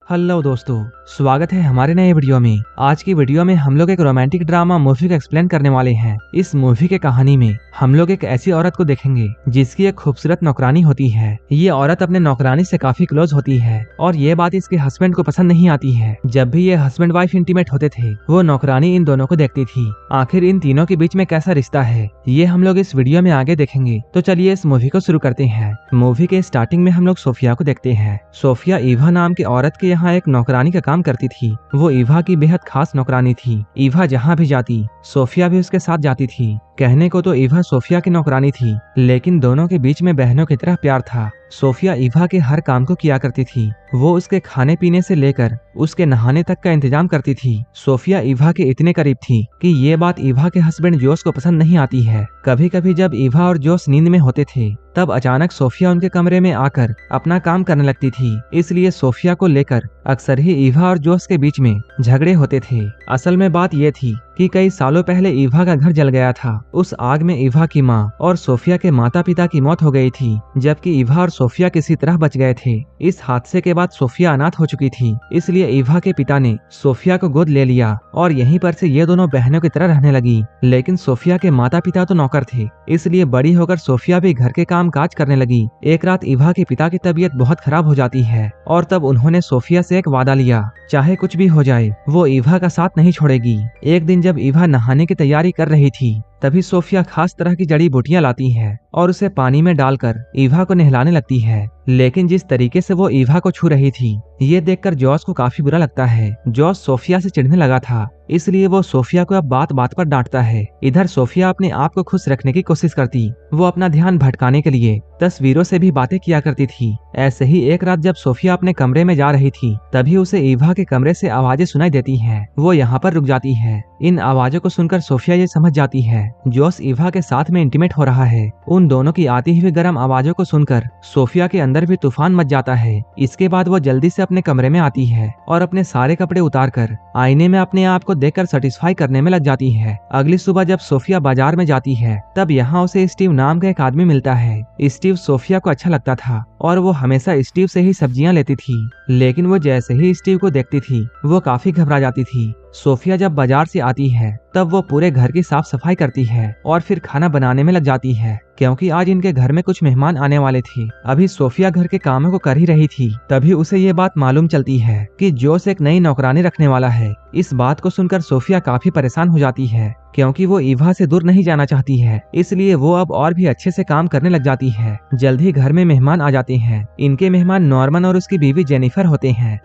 Hello दोस्तों, स्वागत है हमारे नए वीडियो में। आज की वीडियो में हम लोग एक रोमांटिक ड्रामा मूवी को एक्सप्लेन करने वाले हैं। इस मूवी के कहानी में हम लोग एक ऐसी औरत को देखेंगे जिसकी एक खूबसूरत नौकरानी होती है। ये औरत अपने नौकरानी से काफी क्लोज होती है और ये बात इसके हस्बैंड को पसंद नहीं आती है। जब भी ये हस्बैंड वाइफ इंटीमेट होते थे वो नौकरानी इन दोनों को देखती थी। आखिर इन तीनों के बीच में कैसा रिश्ता है ये हम लोग इस वीडियो में आगे देखेंगे। तो चलिए इस मूवी को शुरू करते हैं। मूवी के स्टार्टिंग में हम लोग सोफिया को देखते हैं। सोफिया ईवा नाम के औरत के यहाँ एक नौकरानी का काम करती थी। वो ईवा की बेहद खास नौकरानी थी। ईवा जहाँ भी जाती सोफिया भी उसके साथ जाती थी। कहने को तो ईवा सोफिया की नौकरानी थी, लेकिन दोनों के बीच में बहनों की तरह प्यार था। सोफिया ईवा के हर काम को किया करती थी। वो उसके खाने पीने से लेकर उसके नहाने तक का इंतजाम करती थी। सोफिया ईवा के इतने करीब थी कि ये बात ईवा के हस्बैंड जोस को पसंद नहीं आती है। कभी कभी जब ईवा और जोस नींद में होते थे तब अचानक सोफिया उनके कमरे में आकर अपना काम करने लगती थी। इसलिए सोफिया को लेकर अक्सर ही ईवा और जोस के बीच में झगड़े होते थे। असल में बात ये थी कि कई सालों पहले ईवा का घर जल गया था। उस आग में ईवा की माँ और सोफिया के माता पिता की मौत हो गई थी, जबकि ईवा और सोफिया किसी तरह बच गए थे। इस हादसे के बाद सोफिया अनाथ हो चुकी थी, इसलिए ईवा के पिता ने सोफिया को गोद ले लिया और यहीं पर से ये दोनों बहनों की तरह रहने लगी। लेकिन सोफिया के माता पिता तो नौकर थे, इसलिए बड़ी होकर सोफिया भी घर के काम काज करने लगी। एक रात ईवा के पिता की तबीयत बहुत खराब हो जाती है और तब उन्होंने सोफिया से एक वादा लिया, चाहे कुछ भी हो जाए वो ईवा का साथ नहीं छोड़ेगी। एक दिन जब ईवा नहाने की तैयारी कर रही थी तभी सोफिया खास तरह की जड़ी बूटियां लाती है और उसे पानी में डालकर ईवा को नहलाने लगती है। लेकिन जिस तरीके से वो ईवा को छू रही थी ये देखकर जॉस को काफी बुरा लगता है। जॉस सोफिया से चिढ़ने लगा था, इसलिए वो सोफिया को अब बात बात पर डांटता है। इधर सोफिया अपने आप को खुश रखने की कोशिश करती। वो अपना ध्यान भटकाने के लिए तस्वीरों से भी बातें किया करती थी। ऐसे ही एक रात जब सोफिया अपने कमरे में जा रही थी तभी उसे ईवा के कमरे से आवाजें सुनाई देती हैं। वो यहाँ पर रुक जाती है। इन आवाजों को सुनकर सोफिया ये समझ जाती है जोस ईवा के साथ में इंटीमेट हो रहा है। उन दोनों की आती हुई गर्म आवाजों को सुनकर सोफिया के अंदर भी तूफान मच जाता है। इसके बाद वो जल्दी से अपने कमरे में आती है और अपने सारे कपड़े उतारकर आईने में अपने आप को देखकर सेटिस्फाई करने में लग जाती है। अगली सुबह जब सोफिया बाजार में जाती है तब यहाँ उसे स्टीव नाम का एक आदमी मिलता है। स्टीव सोफिया को अच्छा लगता था और वो हमेशा स्टीव से ही सब्जियां लेती थी, लेकिन वो जैसे ही स्टीव को देखती थी वो काफी घबरा जाती थी। सोफिया जब बाजार से आती है तब वो पूरे घर की साफ सफाई करती है और फिर खाना बनाने में लग जाती है, क्योंकि आज इनके घर में कुछ मेहमान आने वाले थे। अभी सोफिया घर के कामों को कर ही रही थी तभी उसे ये बात मालूम चलती है कि जोस एक नई नौकरानी रखने वाला है। इस बात को सुनकर सोफिया काफी परेशान हो जाती है, क्योंकि वो ईवा से दूर नहीं जाना चाहती है। इसलिए वो अब और भी अच्छे से काम करने लग जाती है। जल्द ही घर में मेहमान आ जाते हैं। इनके मेहमान नॉर्मन और उसकी बीवी जेनिफर होते हैं।